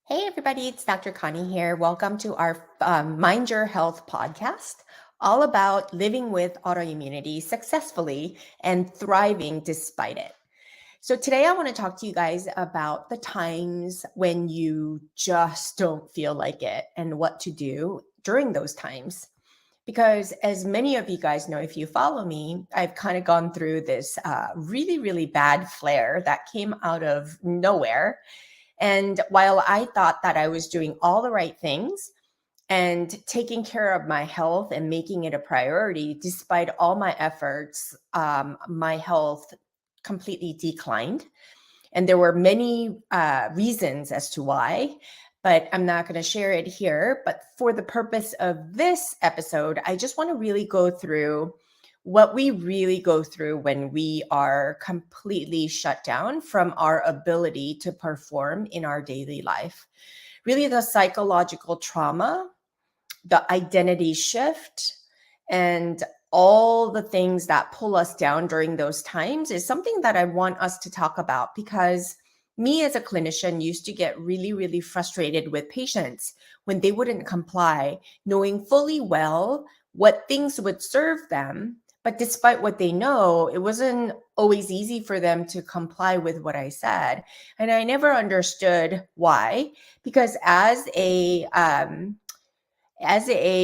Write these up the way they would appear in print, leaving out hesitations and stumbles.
Hey, everybody, it's Dr. Connie here. Welcome to our Mind Your Health podcast, all about living with autoimmunity successfully and thriving despite it. So, today I want to talk to you guys about the times when you just don't feel like it and what to do during those times. Because, as many of you guys know, if you follow me, I've kind of gone through this really, really bad flare that came out of nowhere. And while I thought that I was doing all the right things and taking care of my health and making it a priority, despite all my efforts, my health completely declined. And there were many reasons as to why, but I'm not going to share it here. But for the purpose of this episode, I just want to really go through what we really go through when we are completely shut down from our ability to perform in our daily life. Really, the psychological trauma, the identity shift, and all the things that pull us down during those times is something that I want us to talk about, because me as a clinician used to get really, really frustrated with patients when they wouldn't comply, knowing fully well what things would serve them. But despite what they know, it wasn't always easy for them to comply with what I said. And I never understood why, because as a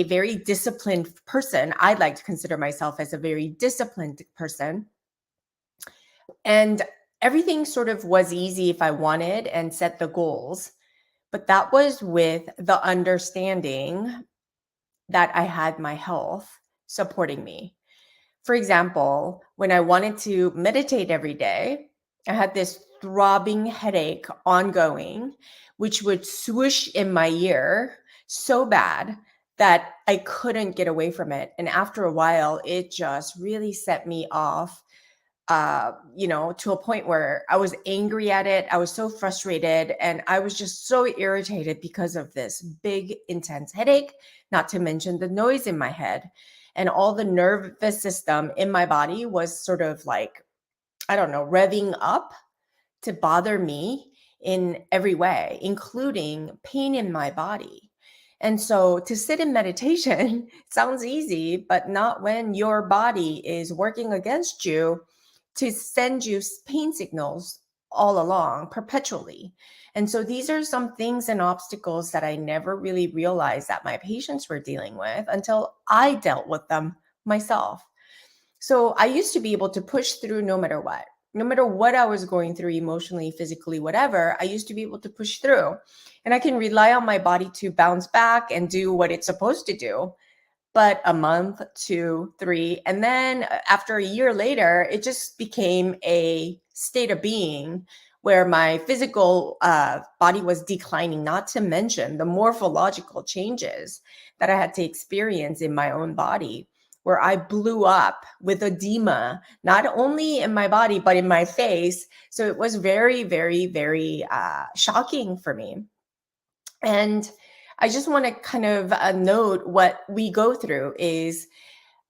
very disciplined person, I like to consider myself as a very disciplined person. And everything sort of was easy if I wanted and set the goals. But that was with the understanding that I had my health supporting me. For example, when I wanted to meditate every day, I had this throbbing headache ongoing, which would swoosh in my ear so bad that I couldn't get away from it. And after a while, it just really set me off, to a point where I was angry at it. I was so frustrated and I was just so irritated because of this big, intense headache, not to mention the noise in my head. And all the nervous system in my body was sort of like, I don't know, revving up to bother me in every way, including pain in my body. And so to sit in meditation sounds easy, but not when your body is working against you to send you pain signals all along perpetually. And so these are some things and obstacles that I never really realized that my patients were dealing with until I dealt with them myself. So I used to be able to push through no matter what. No matter what I was going through emotionally, physically, whatever, I used to be able to push through. And I can rely on my body to bounce back and do what it's supposed to do. But a month, 2, 3, and then after a year later, it just became a state of being where my physical body was declining, not to mention the morphological changes that I had to experience in my own body, where I blew up with edema, not only in my body, but in my face. So it was very, very, very shocking for me. And I just want to kind of note what we go through is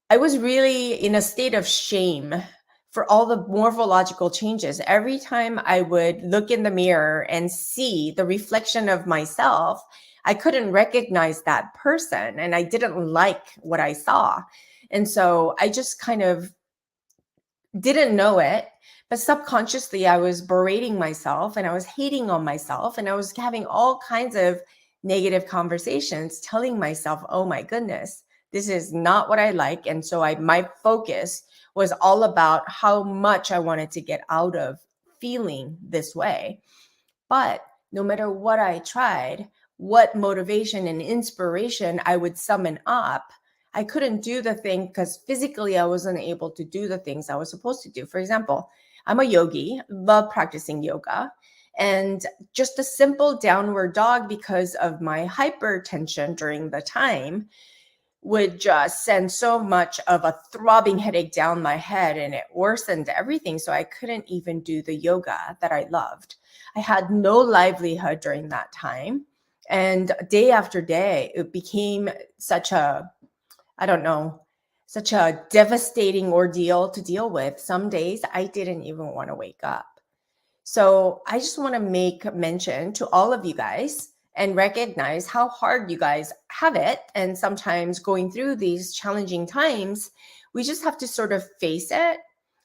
I was really in a state of shame for all the morphological changes. Every time I would look in the mirror and see the reflection of myself, I couldn't recognize that person and I didn't like what I saw. And so I just kind of didn't know it, but subconsciously I was berating myself and I was hating on myself and I was having all kinds of negative conversations telling myself, "Oh my goodness, this is not what I like." And so my focus was all about how much I wanted to get out of feeling this way. But no matter what I tried, what motivation and inspiration I would summon up, I couldn't do the thing because physically I wasn't able to do the things I was supposed to do. For example, I'm a yogi, love practicing yoga, and just a simple downward dog because of my hypertension during the time would just send so much of a throbbing headache down my head and it worsened everything. So I couldn't even do the yoga that I loved. I had no livelihood during that time. And day after day, it became such a, I don't know, such a devastating ordeal to deal with. Some days I didn't even want to wake up. So I just want to make mention to all of you guys and recognize how hard you guys have it. And sometimes going through these challenging times, we just have to sort of face it.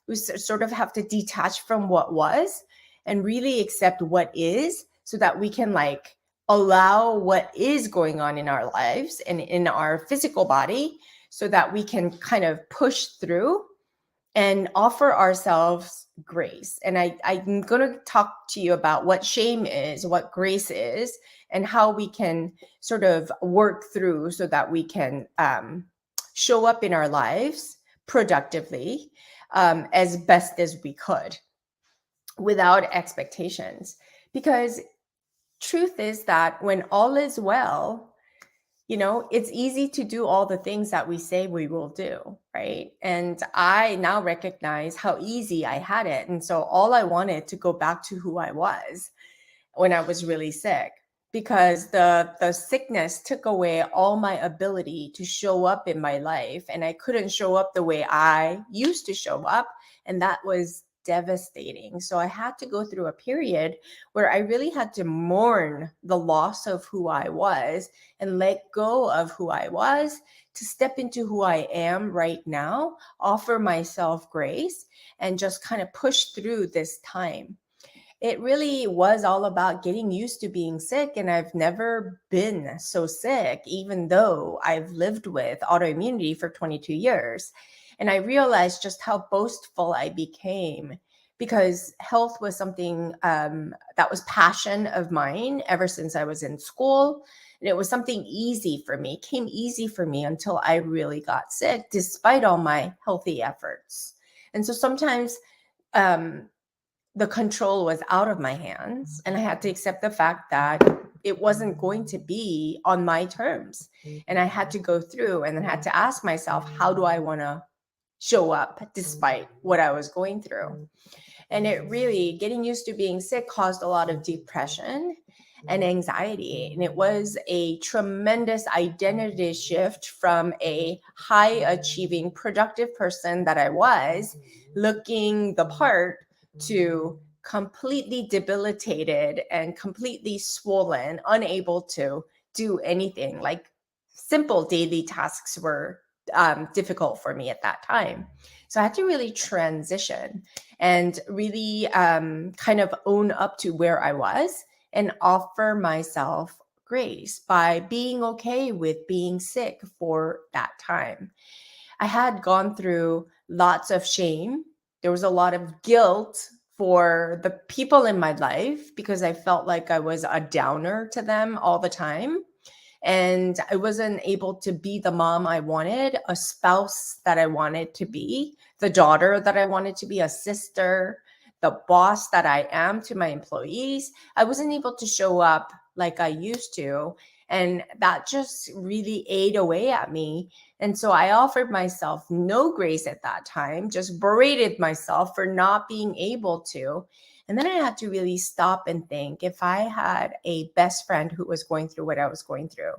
We sort of have to detach from what was and really accept what is, so that we can like allow what is going on in our lives and in our physical body, so that we can kind of push through and offer ourselves grace. And I'm going to talk to you about what shame is, what grace is, and how we can sort of work through so that we can show up in our lives productively, as best as we could, without expectations. Because truth is that when all is well, it's easy to do all the things that we say we will do, right? And I now recognize how easy I had it. And so all I wanted to go back to who I was when I was really sick, because the sickness took away all my ability to show up in my life, and I couldn't show up the way I used to show up, and that was devastating. So I had to go through a period where I really had to mourn the loss of who I was and let go of who I was to step into who I am right now, offer myself grace, and just kind of push through this time. It really was all about getting used to being sick. And I've never been so sick, even though I've lived with autoimmunity for 22 years. And I realized just how boastful I became, because health was something that was passion of mine ever since I was in school. And it was something easy for me, came easy for me until I really got sick, despite all my healthy efforts. And so sometimes, the control was out of my hands, and I had to accept the fact that it wasn't going to be on my terms. And I had to go through and then had to ask myself, how do I want to show up despite what I was going through? And it really, getting used to being sick caused a lot of depression and anxiety. And it was a tremendous identity shift from a high achieving, productive person that I was, looking the part, to completely debilitated and completely swollen, unable to do anything. Like simple daily tasks were difficult for me at that time. So I had to really transition and really kind of own up to where I was and offer myself grace by being okay with being sick for that time. I had gone through lots of shame. There was a lot of guilt for the people in my life because I felt like I was a downer to them all the time. And I wasn't able to be the mom I wanted, a spouse that I wanted to be, the daughter that I wanted to be, a sister, the boss that I am to my employees. I wasn't able to show up like I used to. And that just really ate away at me. And so I offered myself no grace at that time, just berated myself for not being able to. And then I had to really stop and think, if I had a best friend who was going through what I was going through,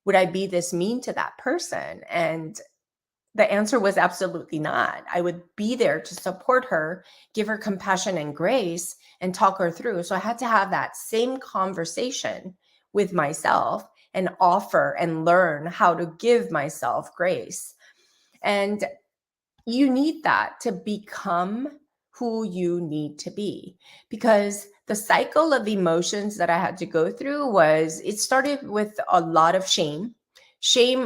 would I be this mean to that person? And the answer was absolutely not. I would be there to support her, give her compassion and grace, and talk her through. So I had to have that same conversation with myself and offer and learn how to give myself grace. And you need that to become who you need to be, because the cycle of emotions that I had to go through was, it started with a lot of shame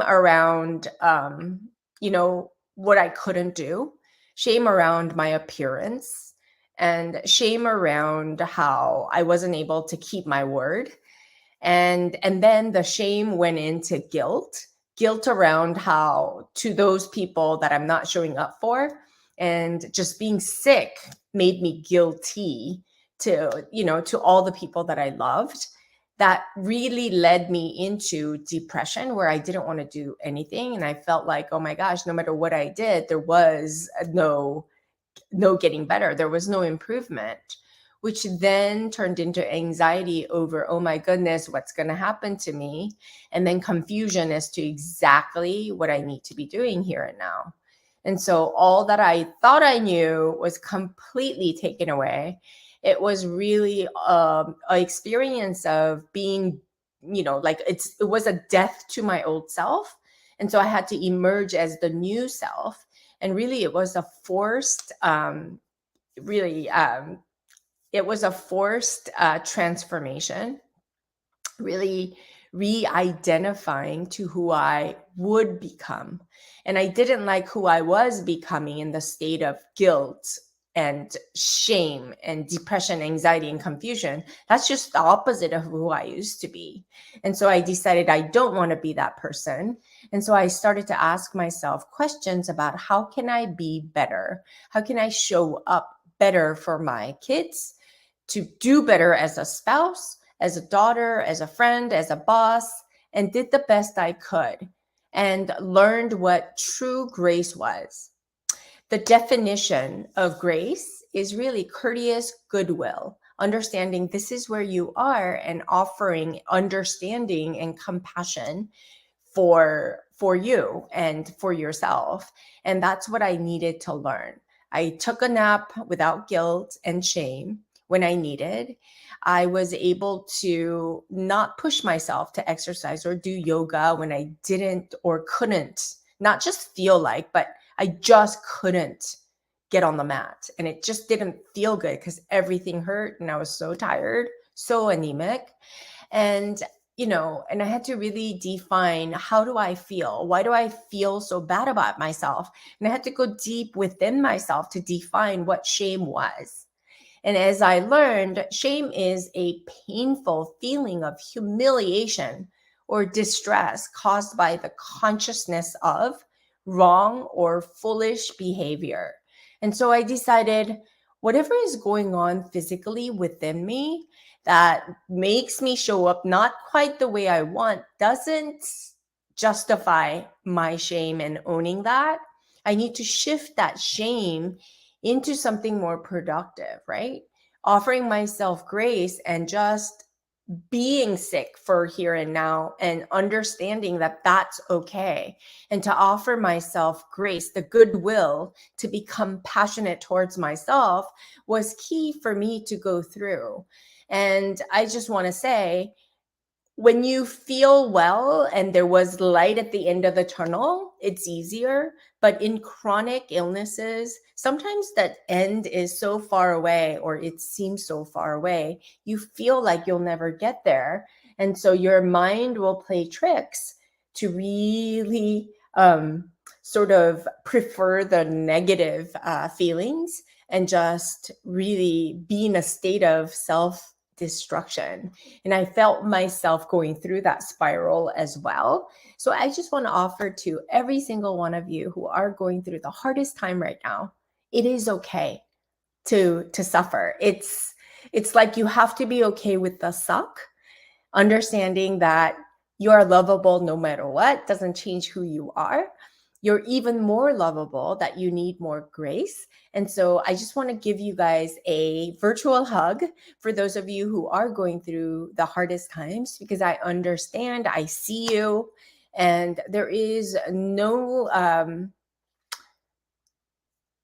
around what I couldn't do, shame around my appearance, and shame around how I wasn't able to keep my word. And then the shame went into guilt around how, to those people that I'm not showing up for, and just being sick made me guilty to all the people that I loved. That really led me into depression, where I didn't want to do anything, and I felt like, oh my gosh, no matter what I did, there was no getting better. There was no improvement, which then turned into anxiety over, oh my goodness, what's going to happen to me? And then confusion as to exactly what I need to be doing here and now. And so all that I thought I knew was completely taken away. It was really an experience of being like it was a death to my old self. And so I had to emerge as the new self. And really, it was a forced, really, it was a forced transformation, really re-identifying to who I would become. And I didn't like who I was becoming in the state of guilt and shame and depression, anxiety, and confusion. That's just the opposite of who I used to be. And so I decided I don't want to be that person. And so I started to ask myself questions about how can I be better? How can I show up better for my kids, to do better as a spouse, as a daughter, as a friend, as a boss, and did the best I could and learned what true grace was. The definition of grace is really courteous goodwill, understanding this is where you are and offering understanding and compassion for you and for yourself. And that's what I needed to learn. I took a nap without guilt and shame when I needed. I was able to not push myself to exercise or do yoga when I didn't or couldn't, not just feel like, but I just couldn't get on the mat. And it just didn't feel good because everything hurt and I was so tired, so anemic. And and I had to really define, how do I feel? Why do I feel so bad about myself? And I had to go deep within myself to define what shame was. And as I learned, shame is a painful feeling of humiliation or distress caused by the consciousness of wrong or foolish behavior. And so I decided, whatever is going on physically within me that makes me show up not quite the way I want doesn't justify my shame and owning that. I need to shift that shame into something more productive, right? Offering myself grace and just being sick for here and now and understanding that that's okay. And to offer myself grace, the goodwill to be compassionate towards myself was key for me to go through. And I just want to say, when you feel well and there was light at the end of the tunnel, it's easier. But in chronic illnesses, sometimes that end is so far away, or it seems so far away, you feel like you'll never get there. And so your mind will play tricks to really sort of prefer the negative feelings and just really be in a state of self-destruction. And I felt myself going through that spiral as well. So I just want to offer to every single one of you who are going through the hardest time right now, it is okay to suffer. It's like you have to be okay with the suck, understanding that you are lovable no matter what, doesn't change who you are. You're even more lovable, that you need more grace. And so I just want to give you guys a virtual hug for those of you who are going through the hardest times, because I understand, I see you, and there is no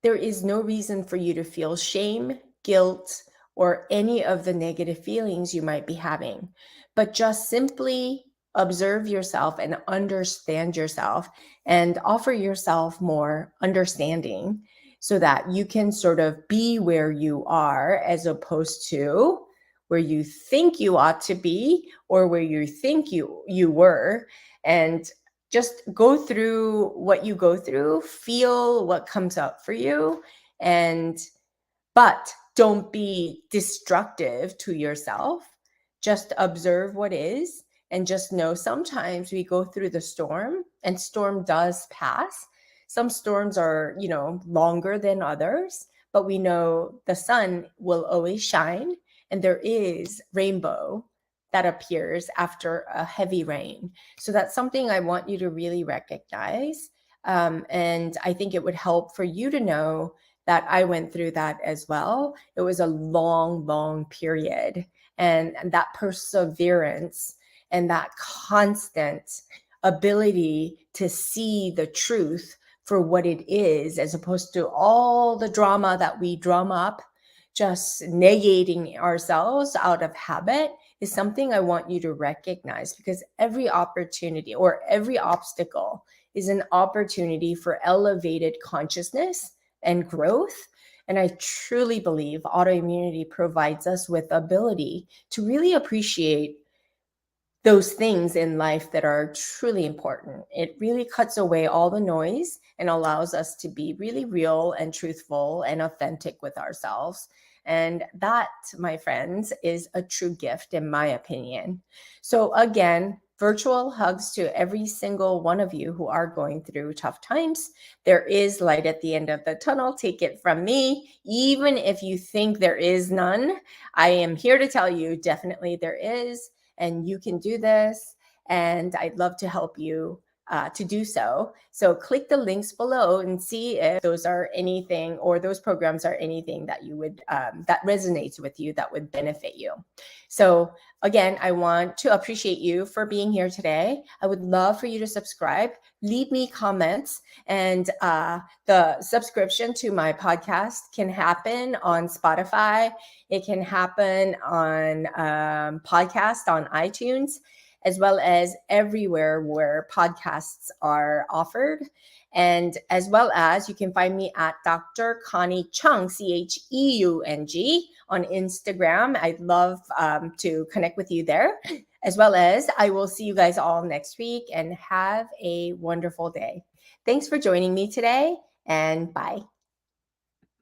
reason for you to feel shame, guilt, or any of the negative feelings you might be having, but just simply observe yourself and understand yourself and offer yourself more understanding so that you can sort of be where you are as opposed to where you think you ought to be or where you think you were. And just go through what you go through, feel what comes up for you, but don't be destructive to yourself. Just observe what is, and just know sometimes we go through the storm, and storm does pass. Some storms are, longer than others, but we know the sun will always shine, and there is rainbow that appears after a heavy rain. So that's something I want you to really recognize. And I think it would help for you to know that I went through that as well. It was a long, long period. And that perseverance and that constant ability to see the truth for what it is, as opposed to all the drama that we drum up, just negating ourselves out of habit, is something I want you to recognize, because every opportunity or every obstacle is an opportunity for elevated consciousness and growth. And I truly believe autoimmunity provides us with the ability to really appreciate those things in life that are truly important. It really cuts away all the noise and allows us to be really real and truthful and authentic with ourselves. And that, my friends, is a true gift, in my opinion. So, again, virtual hugs to every single one of you who are going through tough times. There is light at the end of the tunnel. Take it from me. Even if you think there is none, I am here to tell you definitely there is, and you can do this. And I'd love to help you to do so. So click the links below and see if those are anything, or those programs are anything that you would that resonates with you, that would benefit you. So again, I want to appreciate you for being here today. I would love for you to subscribe, leave me comments, and the subscription to my podcast can happen on Spotify. It can happen on podcast on iTunes, as well as everywhere where podcasts are offered. And as well as you can find me at Dr. Connie Cheung, Cheung, on Instagram. I'd love to connect with you there. As well as I will see you guys all next week, and have a wonderful day. Thanks for joining me today, and bye.